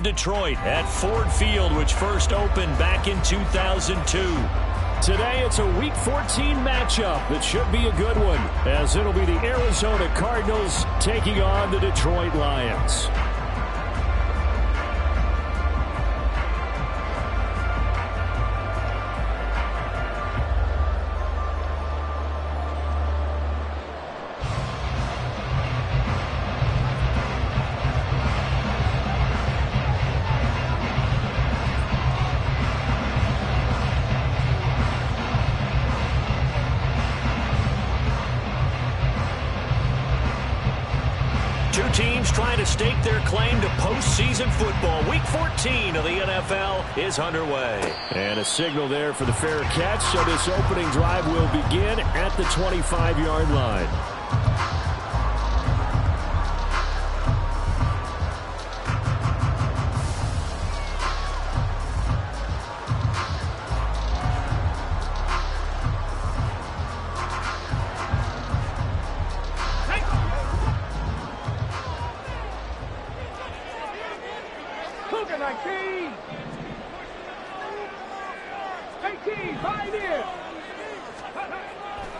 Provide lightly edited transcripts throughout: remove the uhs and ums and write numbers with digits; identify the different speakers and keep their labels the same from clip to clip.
Speaker 1: Detroit at Ford Field, which first opened back in 2002. Today, it's a Week 14 matchup that should be a good one, as it'll be the Arizona Cardinals taking on the Detroit Lions. Two teams trying to stake their claim to postseason football. Week 14 of the NFL is underway. And a signal there for the fair catch, so this opening drive will begin at the 25-yard line.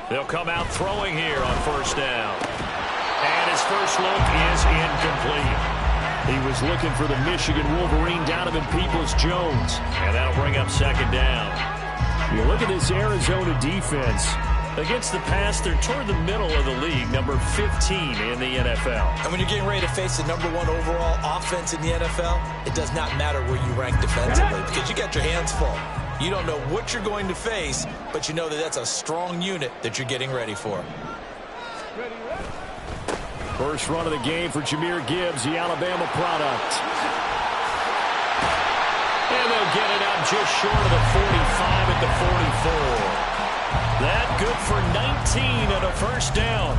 Speaker 1: They'll come out throwing here on first down. And his first look is incomplete. He was looking for the Michigan Wolverine, Donovan Peoples-Jones. And that'll bring up second down. You look at this Arizona defense. Against the pass, they're toward the middle of the league, number 15 in the NFL.
Speaker 2: And when you're getting ready to face the number 1 overall offense in the NFL, it does not matter where you rank defensively because you got your hands full. You don't know what you're going to face, but you know that that's a strong unit that you're getting ready for.
Speaker 1: First run of the game for Jahmyr Gibbs, the Alabama product. And they'll get it out just short of the 45 at the 44. That good for 19 and a first down.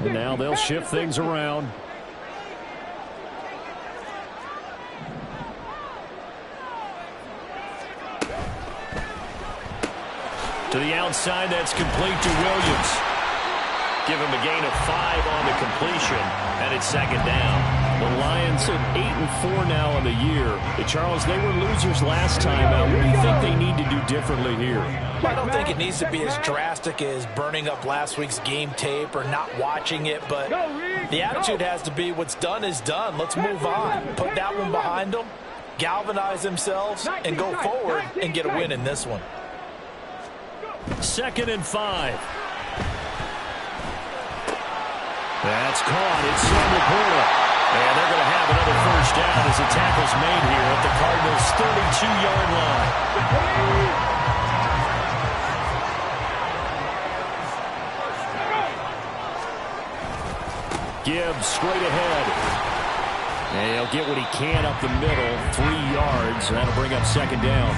Speaker 1: And now they'll shift things around. To the outside, that's complete to Williams. Give him a gain of 5 on the completion, and it's second down. The Lions at 8-4 now on the year. Charles, they were losers last time out. What do you think they need to do differently here?
Speaker 2: I don't think it needs to be as drastic as burning up last week's game tape or not watching it, but the attitude has to be what's done is done. Let's move on. Put that one behind them, galvanize themselves, and go forward and get a win in this one.
Speaker 1: 2nd and 5. That's caught. It's Sam Laporta. And they're going to have another first down as the tackle's made here at the Cardinals' 32-yard line. Gibbs straight ahead. And he'll get what he can up the middle, 3 yards, and that'll bring up second down.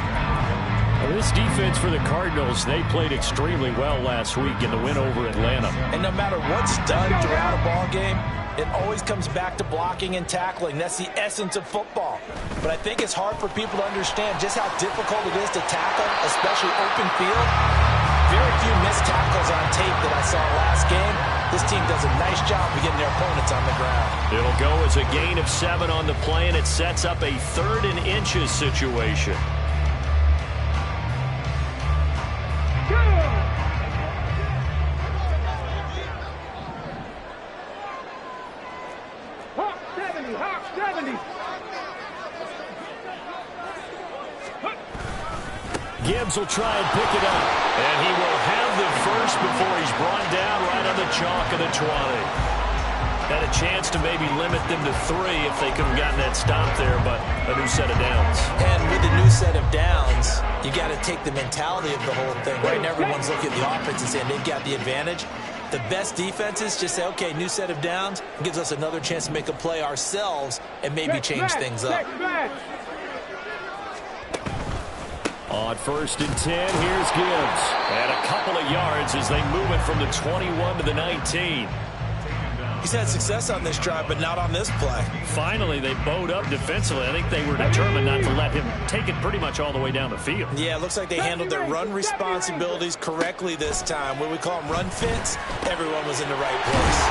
Speaker 1: This defense for the Cardinals, they played extremely well last week in the win over Atlanta.
Speaker 2: And no matter what's done throughout a ball game, it always comes back to blocking and tackling. That's the essence of football. But I think it's hard for people to understand just how difficult it is to tackle, especially open field. Very few missed tackles on tape that I saw last game. This team does a nice job of getting their opponents on the ground.
Speaker 1: It'll go as a gain of 7 on the play, and it sets up a 3rd and inches situation. Gibbs will try and pick it up. And he will have the first before he's brought down right on the chalk of the 20. Had a chance to maybe limit them to 3 if they could have gotten that stop there, but a new set of downs.
Speaker 2: And with a new set of downs, you got to take the mentality of the whole thing, right? And everyone's looking at the offense and saying they've got the advantage. The best defenses just say, okay, new set of downs, gives us another chance to make a play ourselves and maybe change things up.
Speaker 1: On 1st and 10, here's Gibbs. And a couple of yards as they move it from the 21 to the 19.
Speaker 2: He's had success on this drive, but not on this play.
Speaker 1: Finally, they bowed up defensively. I think they were determined not to let him take it pretty much all the way down the field.
Speaker 2: Yeah, it looks like they handled their run responsibilities correctly this time. What we call them run fits, everyone was in the right place.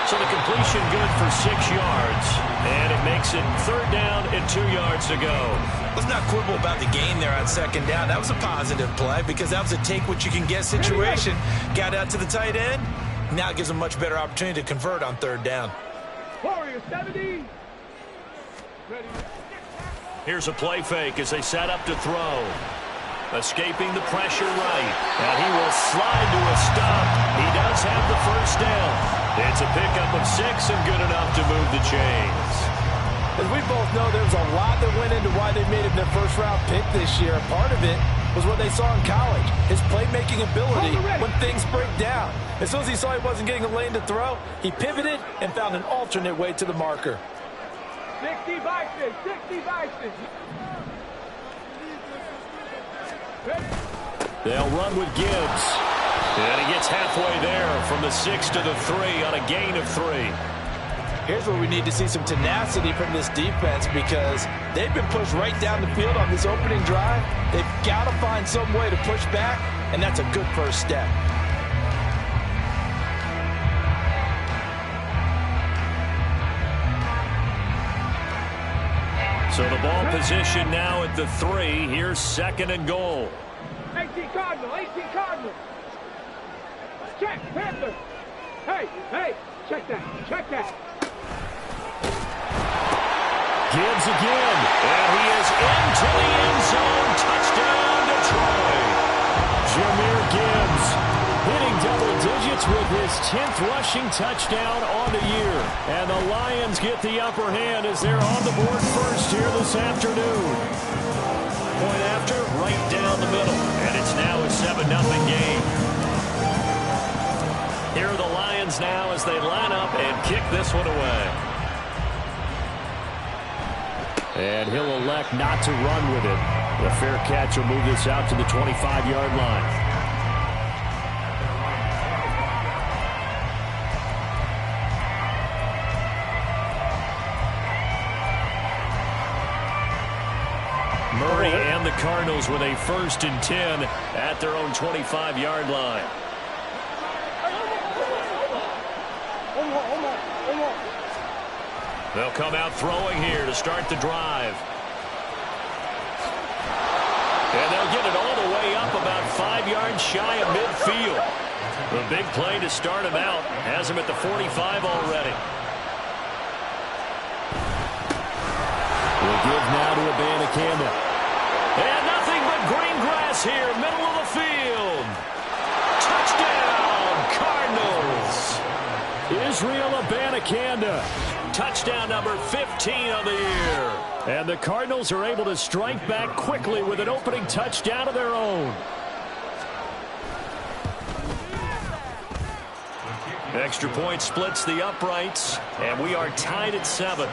Speaker 1: So the completion good for 6 yards, and it makes it 3rd down and 2 yards to go.
Speaker 2: Let's not quibble about the gain there on 2nd down. That was a positive play because that was a take-what-you-can-get situation. Got out to the tight end. Now it gives them a much better opportunity to convert on 3rd down.
Speaker 3: Warrior 70. Ready.
Speaker 1: Here's a play fake as they set up to throw. Escaping the pressure right. And he will slide to a stop. He does have the 1st down. It's a pickup of 6 and good enough to move the chains.
Speaker 2: As we both know, there's a lot that went into why they made him their first-round pick this year. Part of it was what they saw in college, his playmaking ability when things break down. As soon as he saw he wasn't getting a lane to throw, he pivoted and found an alternate way to the marker.
Speaker 3: 60 Vikings, 60 Vikings.
Speaker 1: They'll run with Gibbs. And he gets halfway there from the 6 to the 3 on a gain of 3.
Speaker 2: Here's where we need to see some tenacity from this defense because they've been pushed right down the field on this opening drive. They've got to find some way to push back, and that's a good first step.
Speaker 1: So the ball position now at the 3. Here's 2nd and goal.
Speaker 3: 18 Cardinal, 18 Cardinal. Check, Panther. Hey, check that.
Speaker 1: Gibbs again, and he is into the end zone. Touchdown, Detroit. Jahmyr Gibbs hitting double digits with his 10th rushing touchdown on the year. And the Lions get the upper hand as they're on the board first here this afternoon. Point after, right down the middle. And it's now a 7-0 game. Here are the Lions now as they line up and kick this one away. And he'll elect not to run with it. The fair catch will move this out to the 25-yard line. Murray and the Cardinals with a 1st and 10 at their own 25-yard line. They'll come out throwing here to start the drive. And they'll get it all the way up about 5 yards shy of midfield. The big play to start him out has him at the 45 already. We'll give now to Abanikanda. And nothing but green grass here, middle of the field. Touchdown, Cardinals. Israel Abanikanda. Touchdown number 15 of the year. And the Cardinals are able to strike back quickly with an opening touchdown of their own. Extra point splits the uprights, and we are tied at 7.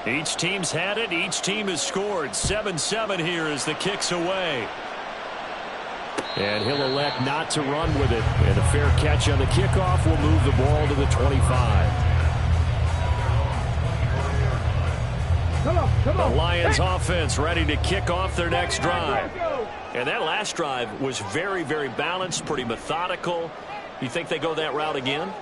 Speaker 1: Each team's had it. Each team has scored. 7-7 here as the kick's away. And he'll elect not to run with it. And a fair catch on the kickoff will move the ball to the 25. The Lions offense ready to kick off their next drive. And that last drive was very, very balanced, pretty methodical. You think they go that route again?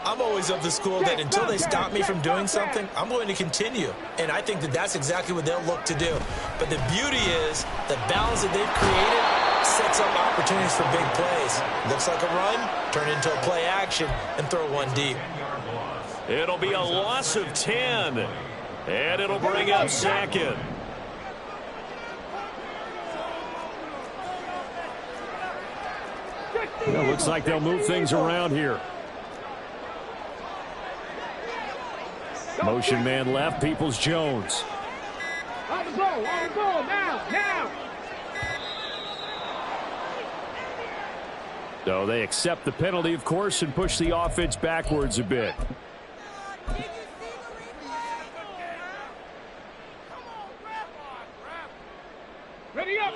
Speaker 2: I'm always of the school that until they stop me from doing something, I'm going to continue. And I think that that's exactly what they'll look to do. But the beauty is the balance that they've created sets up opportunities for big plays. Looks like a run, turn into a play action, and throw one deep.
Speaker 1: It'll be a loss of 10. And it'll bring up 2nd. Well, looks like they'll move things around here. Motion man left, Peoples-Jones.
Speaker 3: On the ball, now.
Speaker 1: So they accept the penalty, of course, and push the offense backwards a bit.
Speaker 3: Ready up.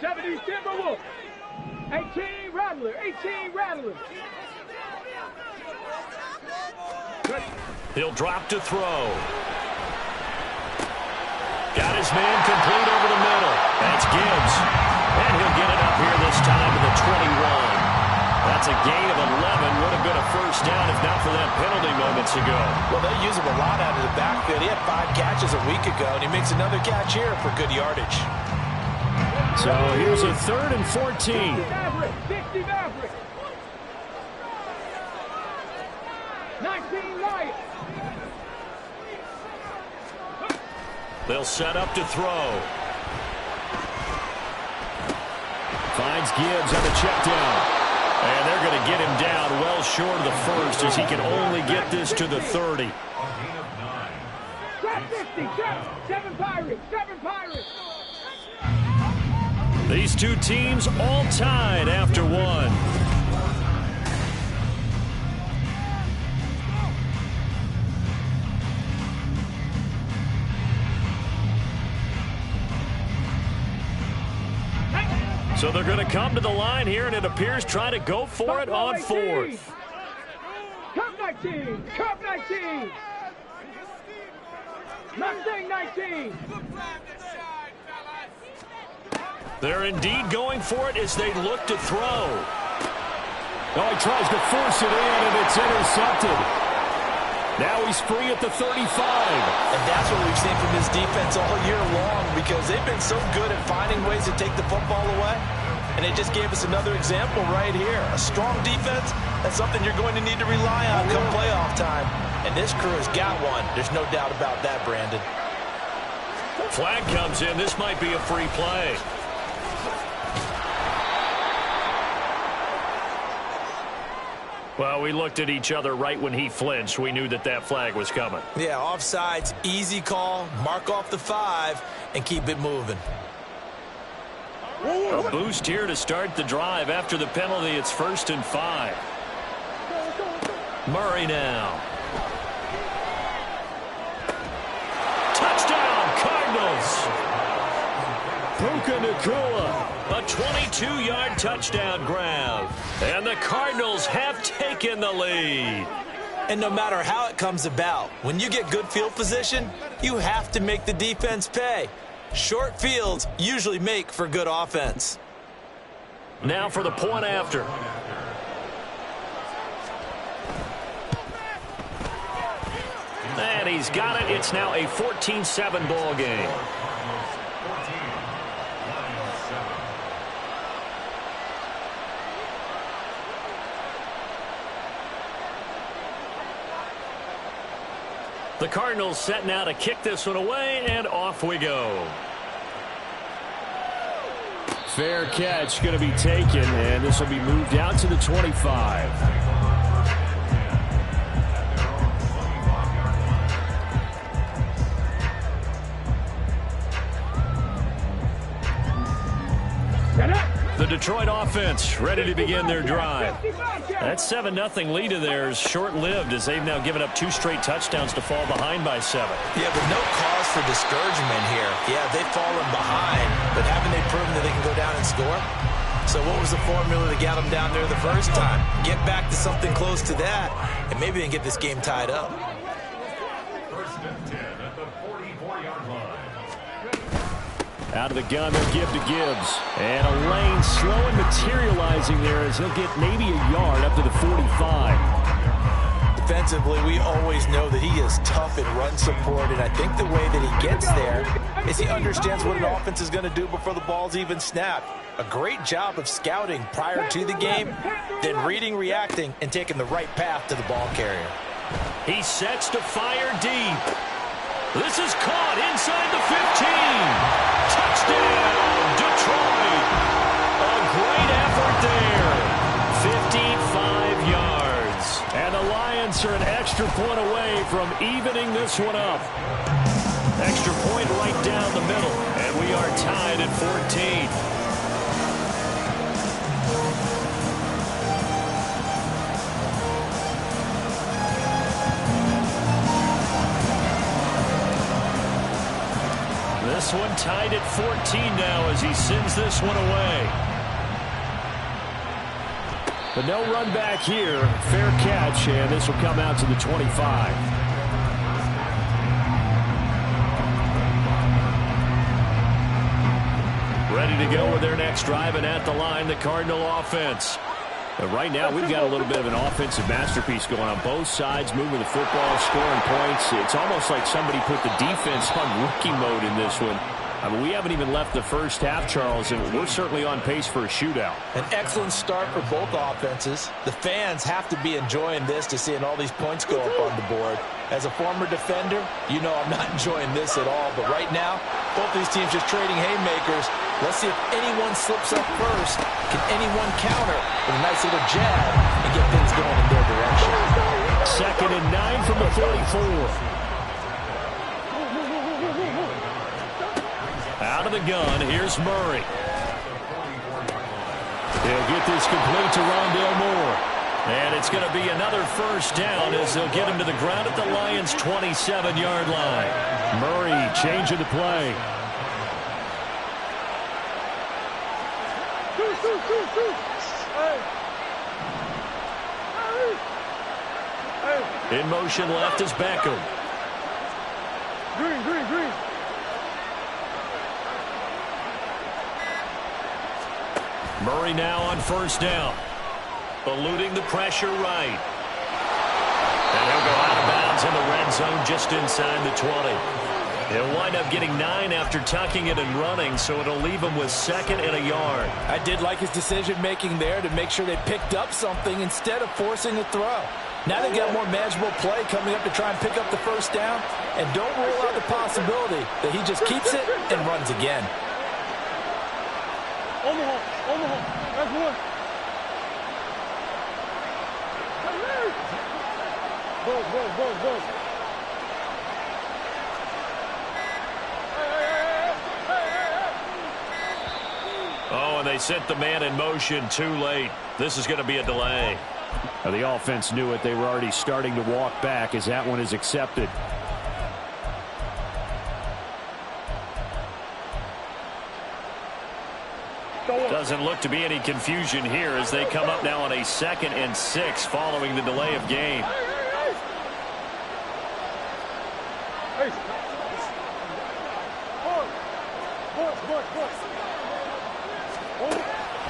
Speaker 3: 70 Timberwolf. 18 Rattler. 18 Rattler. Ready.
Speaker 1: He'll drop to throw. Got his man complete over the middle. That's Gibbs. And he'll get it up here this time to the 21. That's a gain of 11. Would have been a first down if not for that penalty moments ago.
Speaker 2: Well, they use him a lot out of the backfield. He had 5 catches a week ago, and he makes another catch here for good yardage.
Speaker 1: So here's a 3rd and 14.
Speaker 3: 60 Maverick. 19 Lions.
Speaker 1: They'll set up to throw. Finds Gibbs on the check down. And they're going to get him down well short of the first as he can only get this to the 30.
Speaker 3: Trap 50. Trap. 7 Pirates. 7 Pirates.
Speaker 1: These two teams all tied after one. So they're going to come to the line here, and it appears trying to go for it on 4th.
Speaker 3: Cup 19. Cup 19. Mustang 19.
Speaker 1: They're indeed going for it as they look to throw.
Speaker 4: Oh, he tries to force it in, and it's intercepted. Now he's free at the 35.
Speaker 2: And that's what we've seen from this defense all year long, because they've been so good at finding ways to take the football away. And they just gave us another example right here. A strong defense, that's something you're going to need to rely on come playoff time. And this crew has got one. There's no doubt about that, Brandon.
Speaker 1: Flag comes in. This might be a free play. Well, we looked at each other right when he flinched. We knew that that flag was coming.
Speaker 2: Yeah, offsides, easy call, mark off the 5, and keep it moving.
Speaker 1: A boost here to start the drive. After the penalty, it's 1st and 5. Murray now. Touchdown, Cardinals. Puka Nacua. A 22-yard touchdown grab. And the Cardinals have taken the lead.
Speaker 2: And no matter how it comes about, when you get good field position, you have to make the defense pay. Short fields usually make for good offense.
Speaker 1: Now for the point after. And he's got it. It's now a 14-7 ball game. The Cardinals set now to kick this one away, and off we go.
Speaker 4: Fair catch going to be taken, and this will be moved out to the 25.
Speaker 1: The Detroit offense ready to begin their drive. That 7-0 lead of theirs short-lived as they've now given up 2 straight touchdowns to fall behind by 7.
Speaker 2: Yeah, but no cause for discouragement here. Yeah, they've fallen behind, but haven't they proven that they can go down and score? So what was the formula that got them down there the first time? Get back to something close to that, and maybe they can get this game tied up.
Speaker 5: 1st and 10 at the 44-yard line.
Speaker 4: Out of the gun, they'll give to Gibbs. And a lane slow and materializing there as he'll get maybe a yard up to the 45.
Speaker 2: Defensively, we always know that he is tough in run support, and I think the way that he gets there is he understands what an offense is going to do before the ball's even snapped. A great job of scouting prior to the game, then reading, reacting, and taking the right path to the ball carrier.
Speaker 1: He sets to fire deep. This is caught inside the 15. Touchdown, Detroit. A great effort there. 55 yards. And the Lions are an extra point away from evening this one up. Extra point right down the middle. And we are tied at 14. This one tied at 14 now as he sends this one away.
Speaker 4: But no run back here. Fair catch, and this will come out to the 25. Ready to go with their next drive, and at the line, the Cardinal offense. But right now, we've got a little bit of an offensive masterpiece going on both sides, moving the football, scoring points. It's almost like somebody put the defense on rookie mode in this one. I mean, we haven't even left the first half, Charles, and we're certainly on pace for a shootout.
Speaker 2: An excellent start for both offenses. The fans have to be enjoying this to seeing all these points go up on the board. As a former defender, you know I'm not enjoying this at all. But right now, both these teams just trading haymakers. Let's see if anyone slips up first. Can anyone counter with a nice little jab and get things going in their direction?
Speaker 4: 2nd and 9 from the 44.
Speaker 1: Out of the gun, here's Murray. He'll get this complete to Rondale Moore. And it's going to be another first down as they'll get him to the ground at the Lions' 27-yard line.
Speaker 4: Murray changing the play.
Speaker 1: In motion left is Beckham.
Speaker 3: Green.
Speaker 1: Murray now on first down. Eluding the pressure right. And he'll go out of bounds in the red zone just inside the 20. He'll wind up getting 9 after tucking it and running, so it'll leave him with 2nd and a yard.
Speaker 2: I did like his decision-making there to make sure they picked up something instead of forcing a throw. Now they've got more manageable play coming up to try and pick up the first down. And don't rule out the possibility that he just keeps it and runs again.
Speaker 3: Omaha. That's one. Go.
Speaker 1: Oh, and they sent the man in motion too late. This is going to be a delay.
Speaker 4: The offense knew it. They were already starting to walk back as that one is accepted.
Speaker 1: Doesn't look to be any confusion here as they come up now on a 2nd and 6 following the delay of game.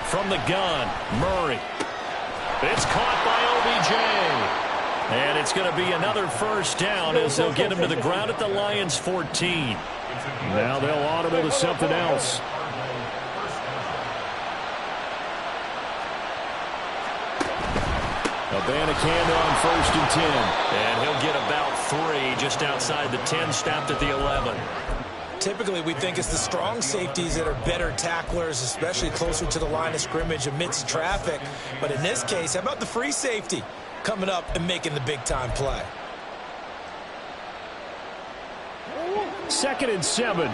Speaker 1: From the gun, Murray. It's caught by OBJ. And it's going to be another first down as they'll get him to the ground at the Lions' 14.
Speaker 4: Now they'll audible to something else. Abanikanda on 1st and 10.
Speaker 1: And he'll get about 3 just outside the 10, stopped at the 11.
Speaker 2: Typically, we think it's the strong safeties that are better tacklers, especially closer to the line of scrimmage amidst traffic. But in this case, how about the free safety coming up and making the big-time play?
Speaker 4: 2nd and 7.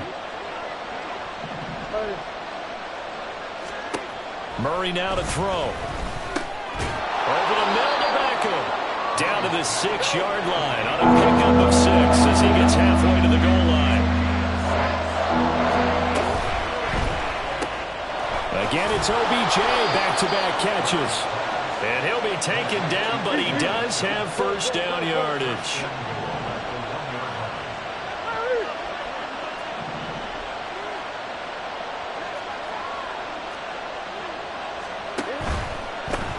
Speaker 1: Murray now to throw. Over the middle to Beckham. Down to the 6-yard line on a pickup of 6 as he gets halfway to the goal line.
Speaker 4: Again, it's OBJ, back-to-back catches.
Speaker 1: And he'll be taken down, but he does have first down yardage.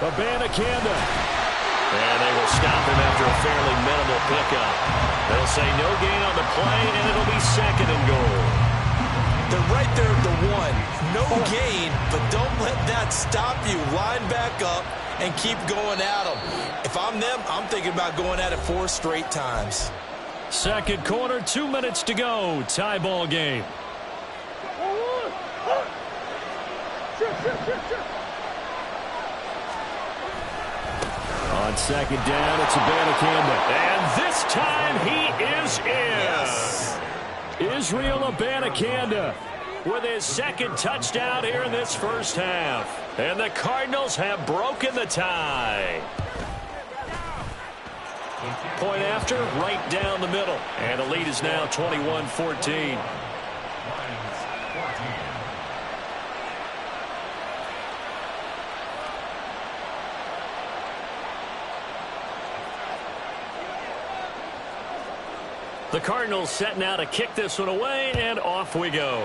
Speaker 4: Abanikanda.
Speaker 1: And they will stop him after a fairly minimal pickup. They'll say no gain on the play, and it'll be 2nd and goal.
Speaker 2: They're right there at the 1. No gain, but don't let that stop you. Line back up and keep going at them. If I'm them, I'm thinking about going at it 4 straight times.
Speaker 1: Second quarter, 2 minutes to go. Tie ball game.
Speaker 4: On 2nd down, it's Abanikanda.
Speaker 1: And this time he is in.
Speaker 2: Yes.
Speaker 4: Israel Abanikanda
Speaker 1: with his 2nd touchdown here in this first half. And the Cardinals have broken the tie. Point after, right down the middle. And the lead is now 21-14.
Speaker 5: Lions 14.
Speaker 4: The Cardinals set now to kick this one away, and off we go.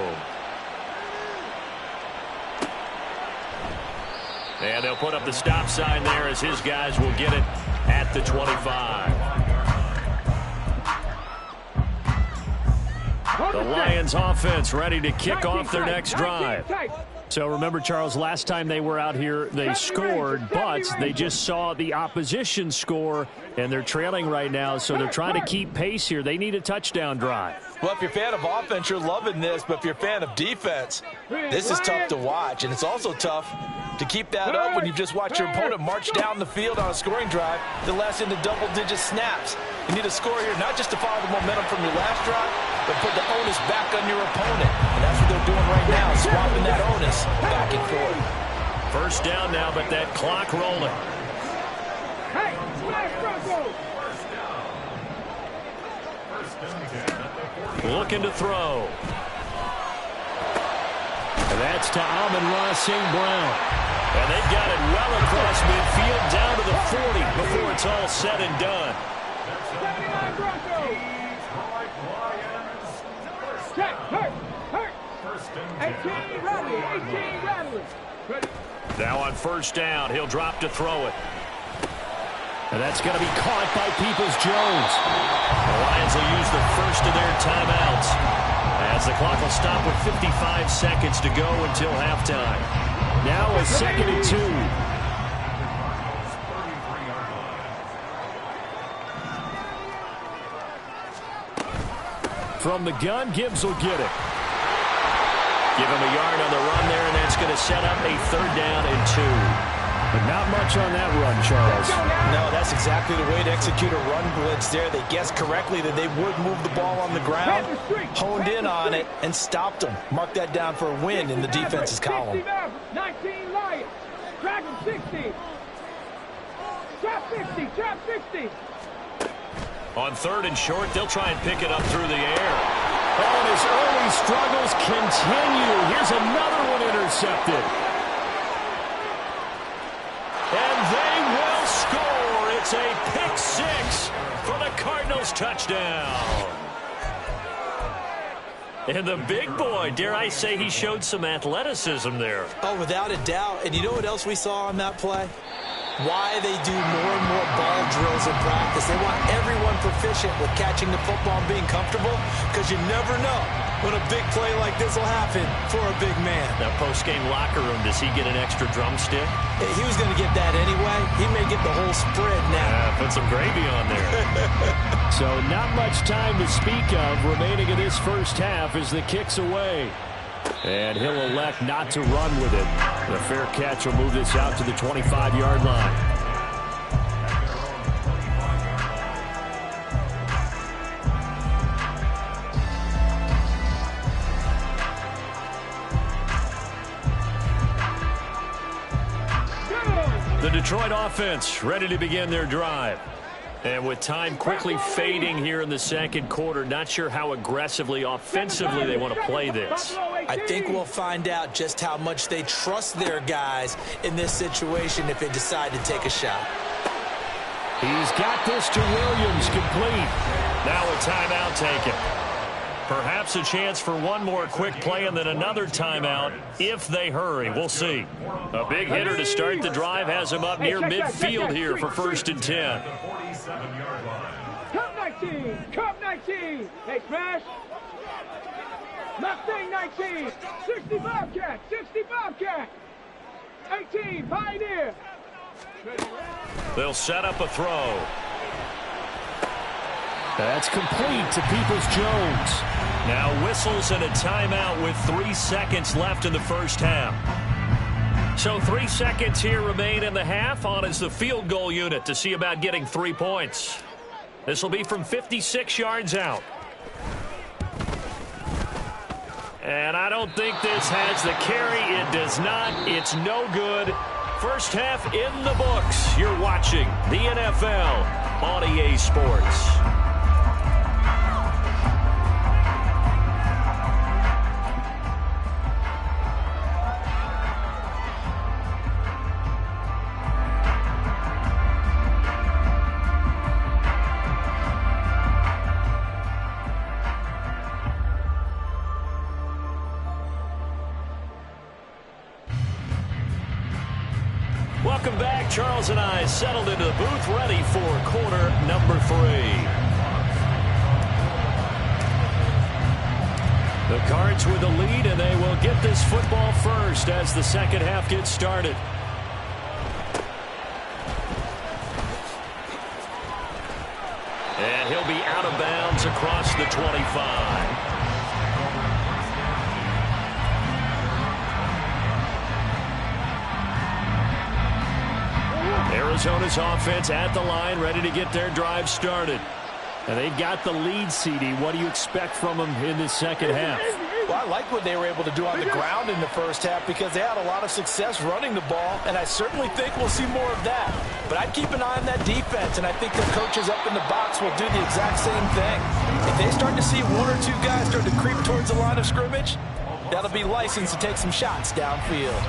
Speaker 4: And they'll put up the stop sign there as his guys will get it at the 25. The Lions offense ready to kick off their next drive. So remember, Charles, last time they were out here, they scored, but they just saw the opposition score, and they're trailing right now, so they're trying to keep pace here. They need a touchdown drive.
Speaker 2: Well, if you're a fan of offense, you're loving this, but if you're a fan of defense, this is tough to watch, and it's also tough to keep that up when you've just watched your opponent march down the field on a scoring drive that lasts into double-digit snaps. You need a score here, not just to follow the momentum from your last drive, but put the onus back on your opponent. And that's what they're doing right now, swapping that onus back and forth.
Speaker 4: First down now, but that clock rolling.
Speaker 3: Hey, smash Bronco!
Speaker 5: First and 10 at the 40.
Speaker 4: Looking to throw. And that's to Amon-Ra St. Brown. And they've got it well across midfield down to the 40 before it's all said and done.
Speaker 3: 79 Bronco!
Speaker 5: Lions.
Speaker 3: Check, hurt.
Speaker 5: First and 10.
Speaker 3: 18 rattling, 18 rattling. Ready.
Speaker 4: Now on first down, he'll drop to throw it. And that's going to be caught by Peoples-Jones. The Lions will use the first of their timeouts as the clock will stop with 55 seconds to go until halftime. Now a 2nd and 2. From the gun, Gibbs will get it. Give him a yard on the run there, and that's going to set up a 3rd down and 2. But not much on that run, Charles.
Speaker 2: No, that's exactly the way to execute a run blitz there. They guessed correctly that they would move the ball on the ground, honed in on it, and stopped them. Mark that down for a win in the defense's column.
Speaker 3: 19 Lions. Drag him 60. Trap 60. Trap 60.
Speaker 4: On 3rd and short, they'll try and pick it up through the air. Oh, and his early struggles continue. Here's another one intercepted. And they will score. It's a pick 6 for the Cardinals touchdown. And the big boy, dare I say, he showed some athleticism there.
Speaker 2: Oh, without a doubt. And you know what else we saw on that play? Why they do more and more ball drills in practice. They want everyone proficient with catching the football and being comfortable, because you never know when a big play like this will happen for a big man.
Speaker 4: Now, post-game locker room, does he get an extra drumstick?
Speaker 2: He was going to get that anyway. He may get the whole spread now.
Speaker 4: Put some gravy on there. So not much time to speak of remaining in this first half as the kick's away. And he'll elect not to run with it. The fair catch will move this out to the 25-yard line. The Detroit offense ready to begin their drive. And with time quickly fading here in the 2nd quarter, not sure how aggressively, offensively they want to play this.
Speaker 2: I think we'll find out just how much they trust their guys in this situation if they decide to take a shot.
Speaker 4: He's got this to Williams, complete. Now a timeout taken. Perhaps a chance for one more quick play and then another timeout if they hurry. We'll see. A big hitter to start the drive has him up near midfield here for 1st and 10.
Speaker 3: Cup 19. Cup 19. Hey, Smash. Mustang 19. 60 Bobcat. 60 Bobcat. 18 Pioneer.
Speaker 4: They'll set up a throw. That's complete to Peoples-Jones. Now whistles and a timeout with 3 seconds left in the first half. So 3 seconds here remain in the half. On is the field goal unit to see about getting 3 points. This will be from 56 yards out. And I don't think this has the carry. It does not. It's no good. First half in the books. You're watching the NFL on EA Sports. Welcome back. Charles and I settled into the booth, ready for quarter number 3. The Cards with the lead, and they will get this football first as the second half gets started. And he'll be out of bounds across the 25. Arizona's offense at the line, ready to get their drive started. And they've got the lead, CD. What do you expect from them in the second half?
Speaker 2: Well, I like what they were able to do on the ground in the first half because they had a lot of success running the ball, and I certainly think we'll see more of that. But I'd keep an eye on that defense, and I think their coaches up in the box will do the exact same thing. If they start to see 1 or 2 guys start to creep towards the line of scrimmage, that'll be licensed to take some shots downfield.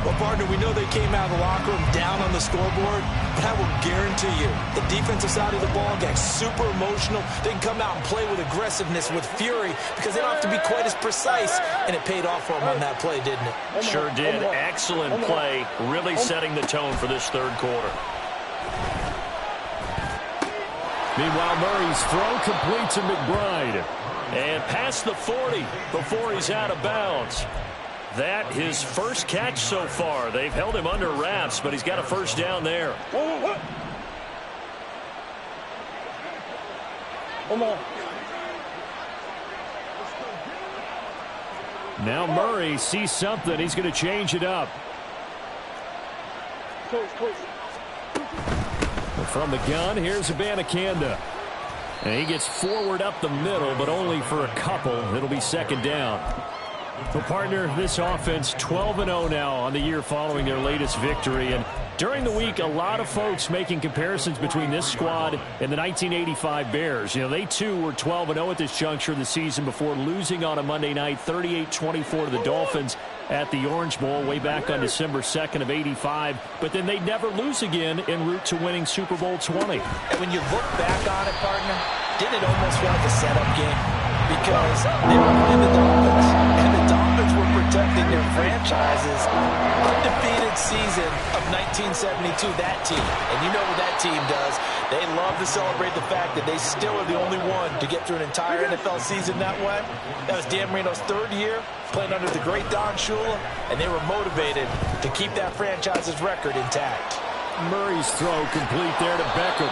Speaker 6: Well, partner, we know they came out of the locker room down on the scoreboard, but I will guarantee you the defensive side of the ball got super emotional. They can come out and play with aggressiveness, with fury, because they don't have to be quite as precise, and it paid off for them on that play, didn't it?
Speaker 4: Sure did. Excellent play, really setting the tone for this third quarter.
Speaker 1: Meanwhile, Murray's throw complete to McBride.
Speaker 4: And past the 40 before he's out of bounds. That his first catch so far. They've held him under wraps, but he's got a first down there.
Speaker 1: Now Murray sees something. He's going to change it up. From the gun, here's Abanikanda. And he gets forward up the middle, but only for a couple. It'll be second down. Well, partner, this offense 12-0 now on the year following their latest victory. And during the week, a lot of folks making comparisons between this squad and the 1985 Bears. You know, they too were 12-0 at this juncture of the season before losing on a Monday night 38-24 to the Dolphins at the Orange Bowl way back on December 2nd of '85. But then they'd never lose again en route to winning Super Bowl 20.
Speaker 2: And when you look back on it, partner, didn't it almost feel like a setup game? Because they were playing the Dolphins, and the Dolphins were protecting their franchise's undefeated season of 1972, that team. And you know what that team does. They love to celebrate the fact that they still are the only one to get through an entire NFL season that way. That was Dan Marino's 3rd year, playing under the great Don Shula, and they were motivated to keep that franchise's record intact.
Speaker 1: Murray's throw complete there to Beckham.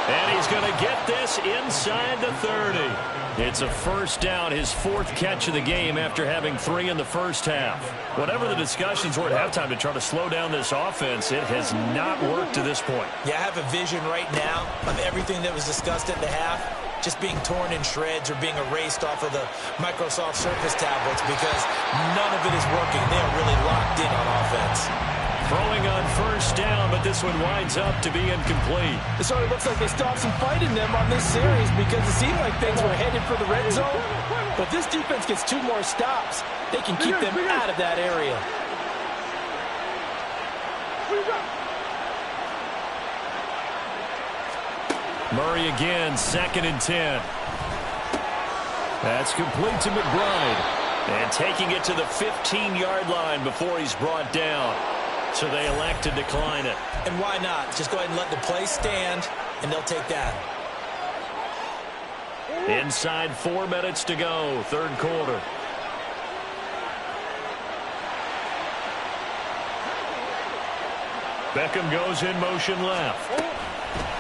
Speaker 4: And he's going to get this inside the 30. It's a first down, his 4th catch of the game after having 3 in the first half. Whatever the discussions were at halftime to try to slow down this offense, it has not worked to this point.
Speaker 2: Yeah, I have a vision right now of everything that was discussed at the half just being torn in shreds or being erased off of the Microsoft Surface tablets because none of it is working. They are really locked in on offense.
Speaker 4: Throwing on first down, but this one winds up to be incomplete.
Speaker 2: It sort of looks like they still have some fight in them on this series because it seemed like things were headed for the red zone. But this defense gets 2 more stops. They can keep them out of that area.
Speaker 4: Murray again, 2nd and 10.
Speaker 1: That's complete to McBride.
Speaker 4: And taking it to the 15-yard line before he's brought down. So they elect to decline it.
Speaker 2: And why not? Just go ahead and let the play stand, and they'll take that.
Speaker 4: Inside 4 minutes to go, 3rd quarter. Beckham goes in motion left.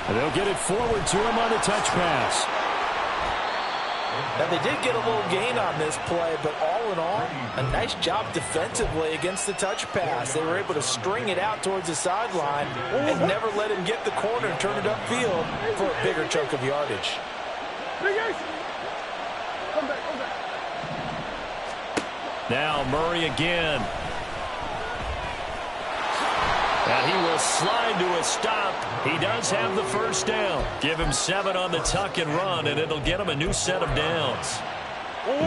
Speaker 1: And they'll get it forward to him on the touch pass.
Speaker 2: Now, they did get a little gain on this play, but all in all, a nice job defensively against the touch pass. They were able to string it out towards the sideline and never let him get the corner and turn it upfield for a bigger chunk of yardage.
Speaker 4: Now Murray again. And he will slide to a stop. He does have the first down. Give him 7 on the tuck and run, and it'll get him a new set of downs.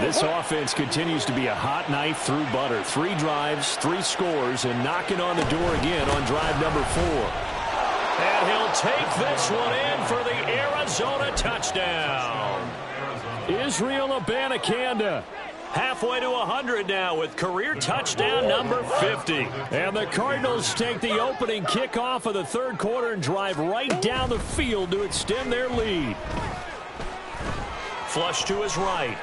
Speaker 1: This offense continues to be a hot knife through butter. 3 drives, 3 scores, and knocking on the door again on drive number 4.
Speaker 4: And he'll take this one in for the Arizona touchdown.
Speaker 1: Israel Abanikanda.
Speaker 4: Halfway to 100 now with career touchdown number 50. And the Cardinals take the opening kickoff of the third quarter and drive right down the field to extend their lead. Flush to his right.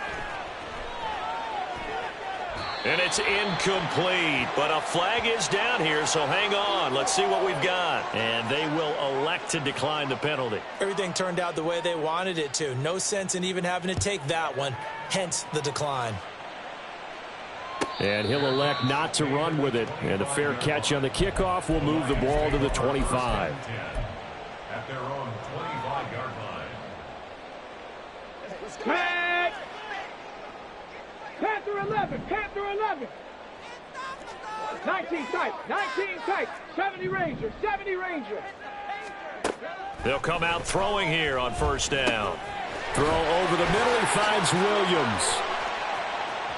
Speaker 4: And it's incomplete, but a flag is down here, so hang on. Let's see what we've got. And they will elect to decline the penalty.
Speaker 6: Everything turned out the way they wanted it to. No sense in even having to take that one, hence the decline.
Speaker 4: And he'll elect not to run with it. And a fair catch on the kickoff will move the ball to the 25.
Speaker 5: At their own 25-yard line.
Speaker 3: Panther 11, Panther 11. 19 tight, 19 tight. 70 Ranger, 70 Ranger.
Speaker 4: They'll come out throwing here on first down. Throw over the middle. He finds Williams.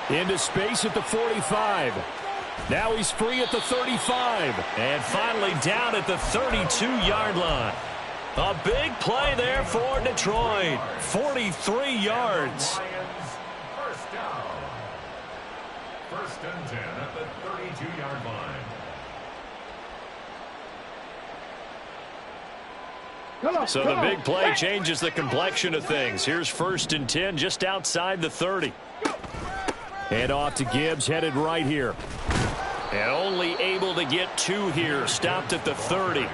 Speaker 4: Into space at the 45. Now he's free at the 35. And finally down at the 32-yard line. A big play there for Detroit. 43 yards.
Speaker 5: First down. First and 10 at the 32-yard line.
Speaker 4: So the big play changes the complexion of things. Here's first and 10 just outside the 30. And off to Gibbs, headed right here. And only able to get 2 here. Stopped at the 30.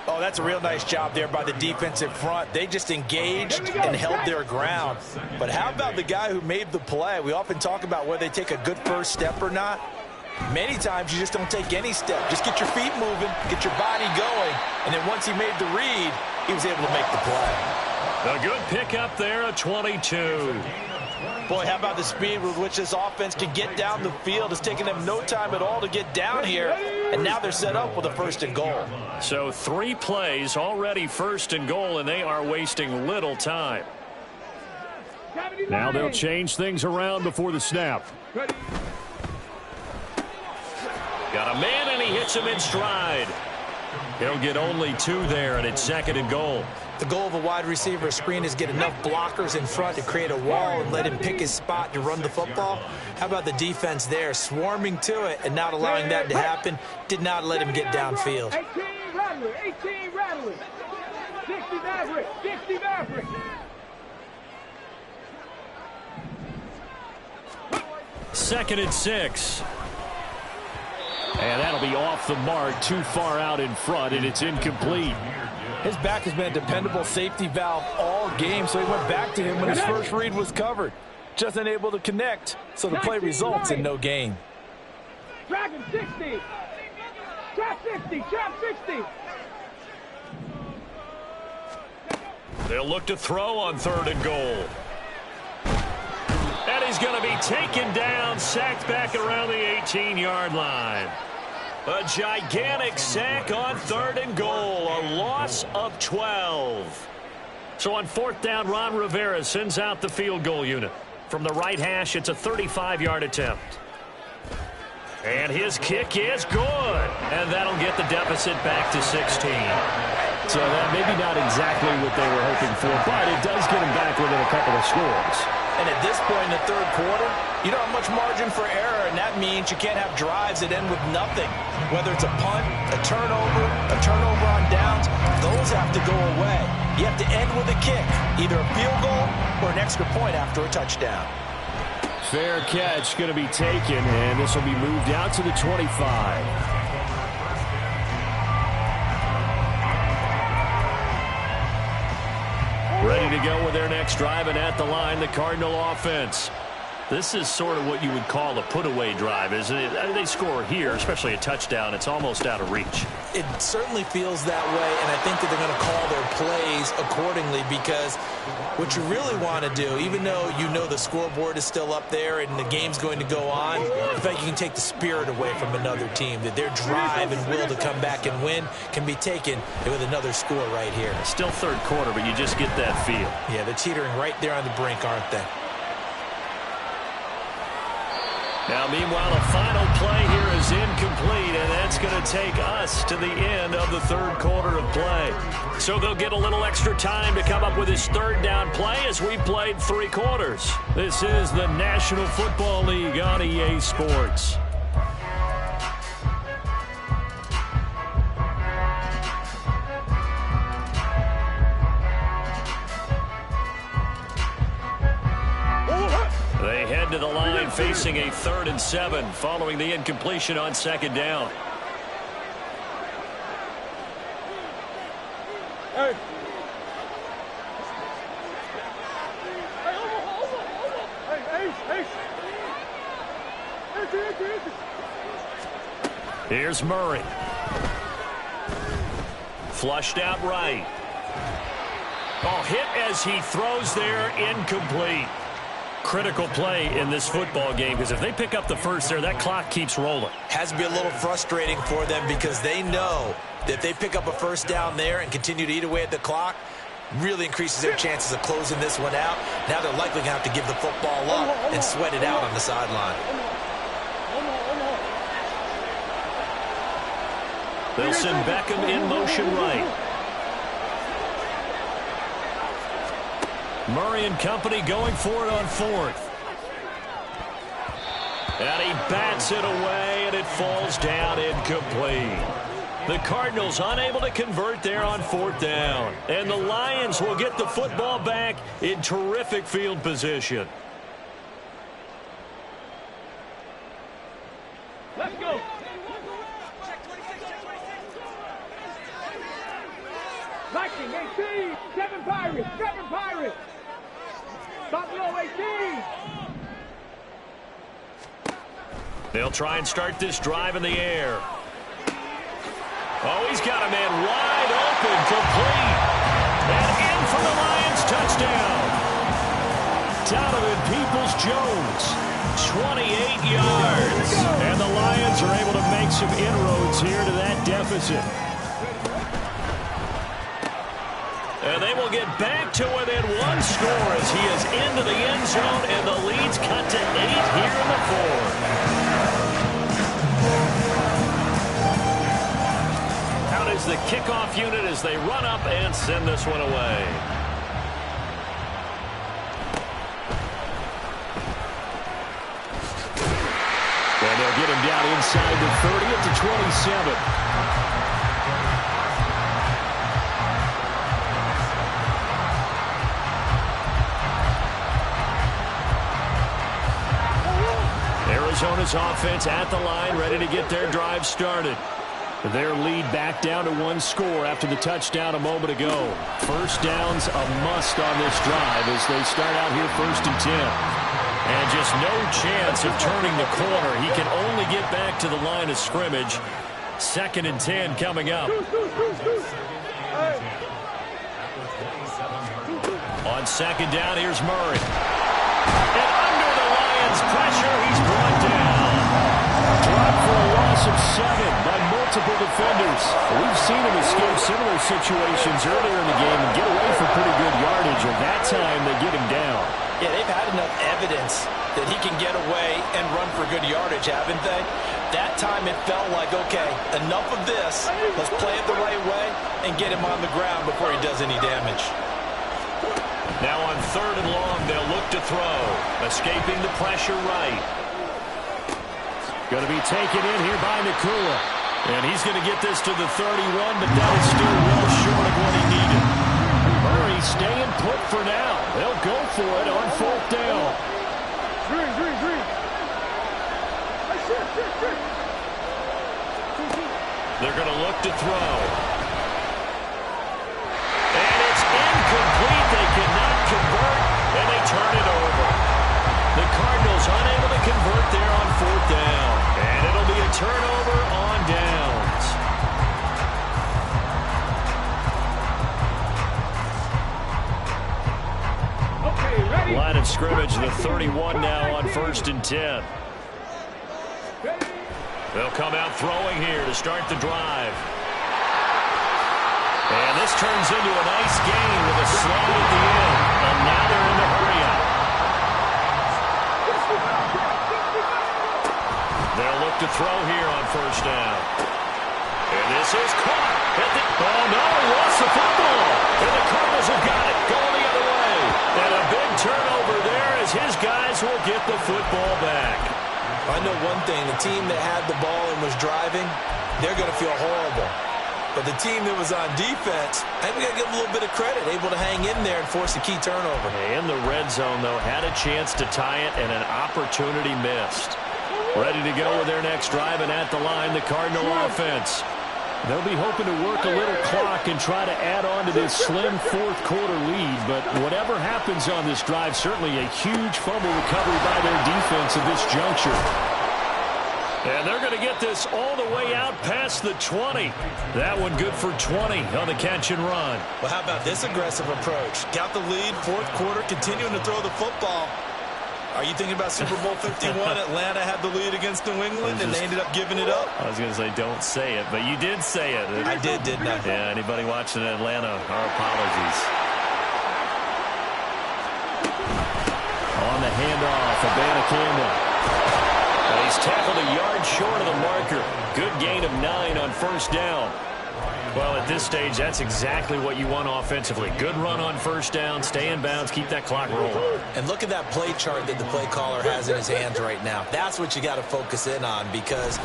Speaker 2: Oh, that's a real nice job there by the defensive front. They just engaged and held their ground. But how about the guy who made the play? We often talk about whether they take a good first step or not. Many times you just don't take any step. Just get your feet moving, get your body going, and then once he made the read, he was able to make the play.
Speaker 4: A good pickup there at 22.
Speaker 2: Boy, how about the speed with which this offense can get down the field? It's taken them no time at all to get down here, and now they're set up with a first and goal.
Speaker 4: So 3 plays already first and goal, and they are wasting little time. Now they'll change things around before the snap. Got a man, and he hits him in stride. He'll get only 2 there, and it's second and goal.
Speaker 6: The goal of a wide receiver screen is get enough blockers in front to create a wall and let him pick his spot to run the football. How about the defense there, swarming to it and not allowing that to happen? Did not let him get downfield.
Speaker 3: 18 Rattler, 18 Rattler. 60 Maverick, 60 Maverick.
Speaker 4: Second and 6. And that'll be off the mark, too far out in front, and it's incomplete.
Speaker 6: His back has been a dependable safety valve all game, so he went back to him when his first read was covered. Just unable to connect, so the play results in no gain.
Speaker 3: Dragon 60. Trap 60, trap 60.
Speaker 4: They'll look to throw on third and goal. And he's going to be taken down, sacked back around the 18-yard line. A gigantic sack on third and goal, a loss of 12. So on fourth down, Ron Rivera sends out the field goal unit. From the right hash, it's a 35-yard attempt. And his kick is good. And that'll get the deficit back to 16. So that maybe not exactly what they were hoping for, but it does get them back within a couple of scores.
Speaker 2: And at this point in the third quarter, you don't have much margin for error, and that means you can't have drives that end with nothing. Whether it's a punt, a turnover on downs, those have to go away. You have to end with a kick, either a field goal or an extra point after a touchdown.
Speaker 4: Fair catch going to be taken, and this will be moved out to the 25. Ready to go with their next drive, and at the line, the Cardinal offense. This is sort of what you would call a put-away drive, isn't it? I mean, they score here, especially a touchdown. It's almost out of reach.
Speaker 6: It certainly feels that way, and I think that they're going to call their plays accordingly, because what you really want to do, even though you know the scoreboard is still up there and the game's going to go on, I think you can take the spirit away from another team, that their drive and will to come back and win can be taken with another score right here.
Speaker 4: Still third quarter, but you just get that feel.
Speaker 6: Yeah, they're teetering right there on the brink, aren't they?
Speaker 4: Now, meanwhile, a final play here is incomplete, and that's going to take us to the end of the third quarter of play. So they'll get a little extra time to come up with his third down play as we played 3 quarters. This is the National Football League on EA Sports. They head to the line facing a 3rd and 7 following the incompletion on 2nd down.
Speaker 3: Hey.
Speaker 4: Here's Murray. Flushed out right. Oh, hit as he throws there, incomplete. Critical play in this football game because if they pick up the first there, that clock keeps rolling.
Speaker 2: Has to be a little frustrating for them because they know that if they pick up a first down there and continue to eat away at the clock, really increases their chances of closing this one out. Now they're likely going to have to give the football up and sweat it out on the sideline.
Speaker 4: They'll send Beckham in motion right. Murray and company going for it on 4th. And he bats it away, and it falls down incomplete. The Cardinals unable to convert there on 4th down. And the Lions will get the football back in terrific field position.
Speaker 3: Let's go. Lightning, 18. 7 Pirates. 7 Pirates. Buffalo, 18.
Speaker 4: They'll try and start this drive in the air. Oh, he's got a man wide open, complete. And in for the Lions, touchdown. Donovan Peoples-Jones, 28 yards. And the Lions are able to make some inroads here to that deficit. And they will get back to within 1 score as he is into the end zone, and the lead's cut to 8 here in the 4th. Out is the kickoff unit as they run up and send this one away. And they'll get him down inside the 30 at the 27. Arizona's offense at the line, ready to get their drive started. Their lead back down to 1 score after the touchdown a moment ago. First down's a must on this drive as they start out here 1st and 10. And just no chance of turning the corner. He can only get back to the line of scrimmage. 2nd and 10 coming up. On 2nd down, here's Murray. And under the Lions' pressure, he's brought down. Dropped for a loss of 7 by multiple defenders. We've seen him escape similar situations earlier in the game and get away for pretty good yardage, and that time they get him down.
Speaker 2: Yeah, they've had enough evidence that he can get away and run for good yardage, haven't they? That time it felt like, okay, enough of this. Let's play it the right way and get him on the ground before he does any damage.
Speaker 4: Now on 3rd and long, they'll look to throw. Escaping the pressure right. Going to be taken in here by Nakula. And he's going to get this to the 31, but that is still well short of what he needed. Murray staying put for now. They'll go for it on 4th down.
Speaker 3: Green.
Speaker 4: They're going to look to throw. And it's incomplete. They cannot convert, and they turn it over. The Cardinals unable to convert there on 4th down. And it'll be a turnover on downs.
Speaker 3: Okay, ready?
Speaker 4: Line of scrimmage, the 31 now on 1st and 10. They'll come out throwing here to start the drive. And this turns into a nice gain with a slide at the end. And now they're in the hurry up.
Speaker 1: look to throw here on first down. And this is caught. Oh, no, he lost the football. And the Cardinals have got it, going the other way. And a big turnover there as his guys will get the football back.
Speaker 6: I know one thing. The team that had the ball and was driving, they're going to feel horrible. But the team that was on defense, I think we got to give them a little bit of credit, able to hang in there and force a key turnover.
Speaker 1: In the red zone, though, had a chance to tie it and an opportunity missed. Ready to go with their next drive, and at the line, the Cardinal offense. They'll be hoping to work a little clock and try to add on to this slim fourth-quarter lead. But whatever happens on this drive, certainly a huge fumble recovery by their defense at this juncture. And they're going to get this all the way out past the 20. That one good for 20 on the catch and run.
Speaker 6: Well, how about this aggressive approach? Got the lead, fourth quarter, continuing to throw the football. Are you thinking about Super Bowl 51? Atlanta had the lead against New England, and they ended up giving it up?
Speaker 1: I was going to say don't say it, but you did say it.
Speaker 6: I did, didn't I?
Speaker 1: Yeah, anybody watching Atlanta, our apologies. On the handoff, Abanikanda. He's tackled a yard short of the marker. Good gain of 9 on first down. Well, at this stage, that's exactly what you want offensively. Good run on first down, stay in bounds, keep that clock rolling.
Speaker 6: And look at that play chart that the play caller has in his hands right now. That's what you got to focus in on, because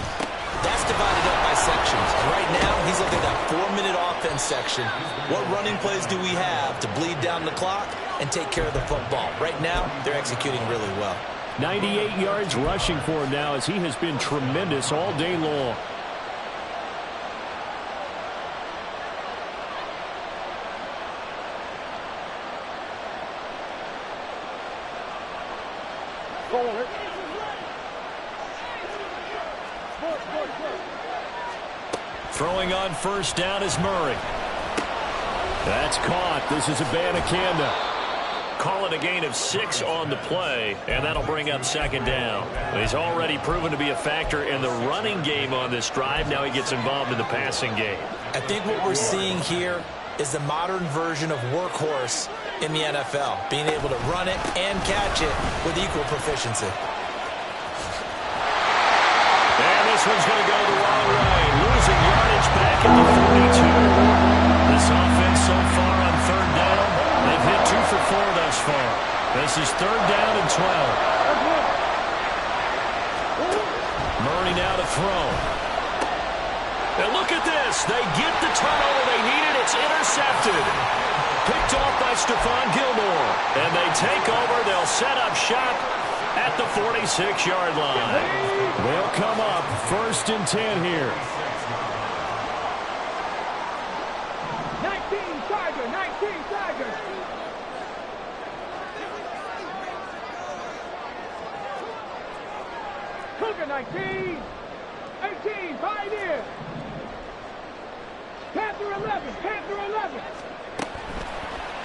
Speaker 6: that's divided up by sections. And right now, he's looking at that 4-minute offense section. What running plays do we have to bleed down the clock and take care of the football? Right now, they're executing really well.
Speaker 4: 98 yards rushing for him now, as he has been tremendous all day long. Throwing on first down is Murray. That's caught. This is Abanikanda.
Speaker 1: Call it a gain of 6 on the play, and that'll bring up second down. He's already proven to be a factor in the running game on this drive. Now he gets involved in the passing game.
Speaker 6: I think what we're seeing here is the modern version of workhorse in the NFL, being able to run it and catch it with equal proficiency.
Speaker 1: And this one's going to go the wrong way, losing yardage back at the 42. This offense so far on third down, they've hit 2 for 4 thus far. This is third down and 12. Murray now to throw. And look at this. They get the turnover they needed. It's intercepted. Picked off by Stephon Gilmore. And they take over. They'll set up shop at the 46-yard line.
Speaker 4: They'll come up first and 10 here.
Speaker 3: 19 Tiger, 19 Tiger. Cougar 19, 18, Pioneer. Panther 11, Panther 11.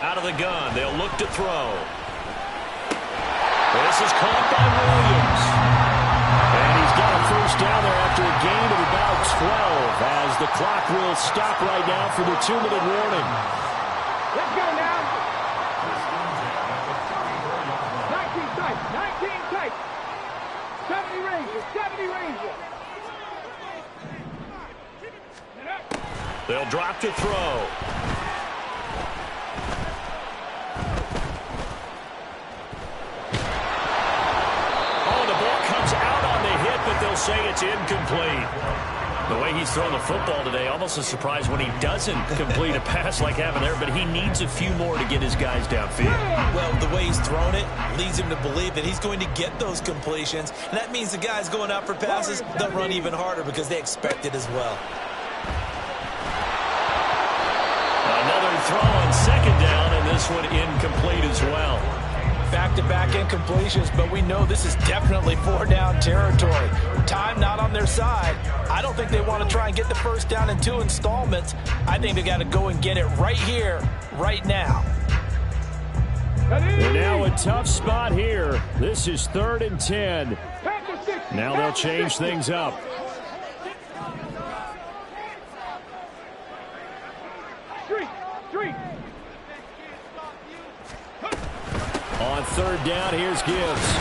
Speaker 1: Out of the gun, they'll look to throw. This is caught by Williams. And he's got a first down there after a gain of about 12, as the clock will stop right now for the 2-minute warning.
Speaker 3: Let's go now. 19 tight, 19 tight. 70 Rangers, 70 Rangers.
Speaker 1: They'll drop to throw. But they'll say it's incomplete. The way he's throwing the football today, almost a surprise when he doesn't complete a pass like happened there, but he needs a few more to get his guys downfield.
Speaker 6: Well, the way he's thrown it leads him to believe that he's going to get those completions, and that means the guys going out for passes, they'll run even harder because they expect it as well.
Speaker 1: Another throw on second down, and this one incomplete as well.
Speaker 6: Back-to-back incompletions, but we know this is definitely 4-down territory. Time not on their side. I don't think they want to try and get the first down in 2 installments. I think they got to go and get it right here, right now.
Speaker 4: They're now a tough spot here. This is 3rd and 10. Now they'll change things up. On 3rd down, here's Gibbs.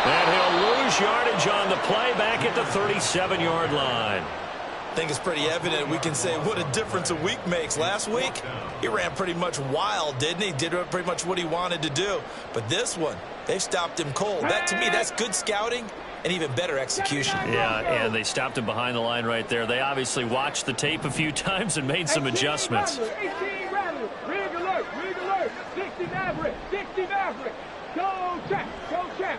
Speaker 4: And he'll lose lose yardage on the play back at the 37-yard line.
Speaker 6: I think it's pretty evident we can say what a difference a week makes. Last week, he ran pretty much wild, didn't he? Did pretty much what he wanted to do. But this one, they stopped him cold. That, to me, that's good scouting and even better execution.
Speaker 4: Yeah, and they stopped him behind the line right there. They obviously watched the tape a few times and made some adjustments.
Speaker 3: 18 Rattler, rig alert, 60 Maverick, go check, go check.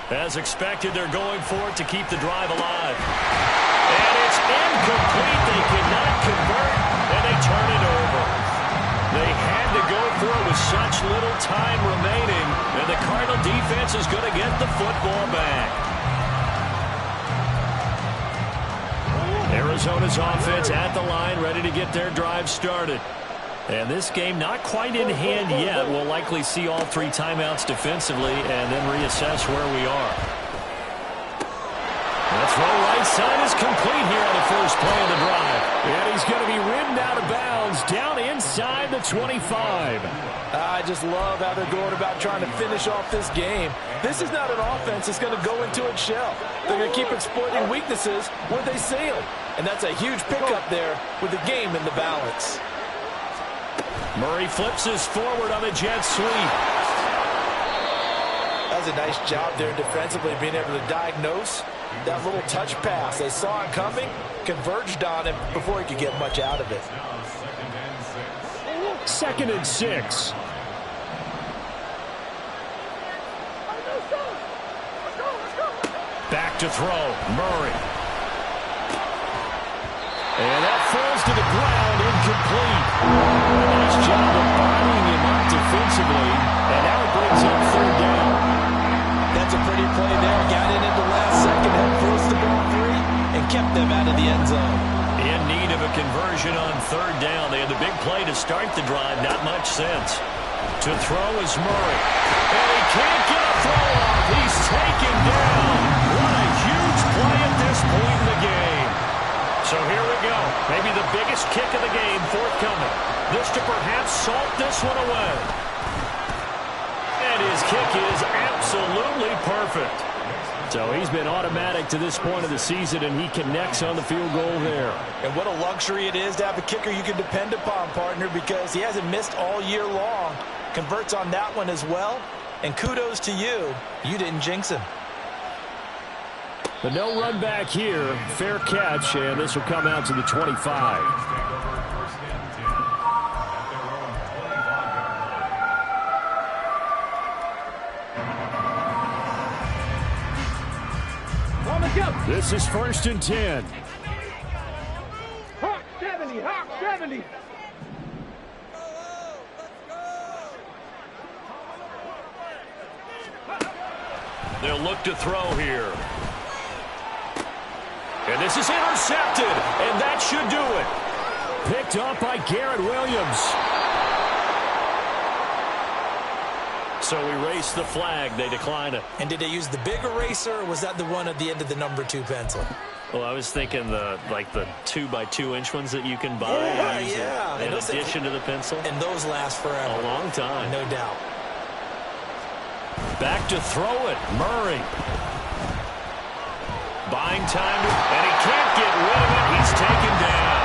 Speaker 4: As expected, they're going for it to keep the drive alive. And it's incomplete. They cannot convert, and they turn it over. They had to go for it with such little time remaining, and the Cardinal defense is going to get the football back. Arizona's offense at the line, ready to get their drive started. And this game not quite in hand yet. We'll likely see all 3 timeouts defensively and then reassess where we are. The throw right side is complete here on the first play of the drive. And he's going to be ridden out of bounds down inside the 25.
Speaker 6: I just love how they're going about trying to finish off this game. This is not an offense that's going to go into its shell. They're going to keep exploiting weaknesses where they see them. And that's a huge pickup there with the game in the balance.
Speaker 4: Murray flips his forward on a jet sweep.
Speaker 6: That was a nice job there defensively, being able to diagnose that little touch pass. They saw it coming, converged on him before he could get much out of it.
Speaker 4: 2nd and 6. Back to throw, Murray. And that falls to the ground, incomplete. A nice job of bodying him up defensively, and now it brings up 3rd down.
Speaker 6: That's a pretty play there. Got in at the last second, had forced the ball free, and kept them out of the end zone.
Speaker 4: In need of a conversion on 3rd down. They had the big play to start the drive, not much sense. To throw is Murray. And he can't get a throw off. He's taken down. What a huge play at this point in the game. So here we go. Maybe the biggest kick of the game forthcoming. This to perhaps salt this one away. And his kick is absolutely perfect. So he's been automatic to this point of the season, and he connects on the field goal there.
Speaker 6: And what a luxury it is to have a kicker you can depend upon, partner, because he hasn't missed all year long. Converts on that one as well. And kudos to you. You didn't jinx him.
Speaker 4: But no run back here. Fair catch, and this will come out to the 25. This is 1st and 10.
Speaker 3: Hawk 70, Hawk 70.
Speaker 4: They'll look to throw here. And this is intercepted, and that should do it. Picked up by Garrett Williams. So erase the flag. They decline it.
Speaker 6: And did they use the big eraser, or was that the one at the end of the number 2 pencil?
Speaker 4: Well, I was thinking the 2x2-inch ones that you can buy.
Speaker 6: Yeah.
Speaker 4: In addition to the pencil.
Speaker 6: And those last forever.
Speaker 4: A long time.
Speaker 6: No doubt.
Speaker 4: Back to throw it. Murray. Buying time, and he can't get rid of it. He's taken down.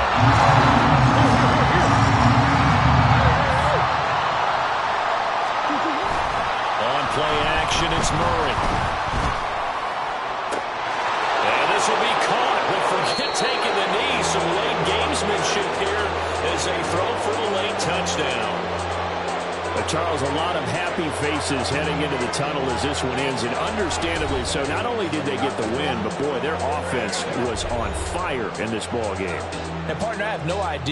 Speaker 4: On play action, it's Murray. And this will be caught, but forget taking the knee. Some late gamesmanship here as they throw for the late touchdown. But Charles, a lot of happy faces heading into the tunnel as this one ends, and understandably so. Not only did they get the win, but boy, their offense was on fire in this ball game.
Speaker 6: And partner, I have no idea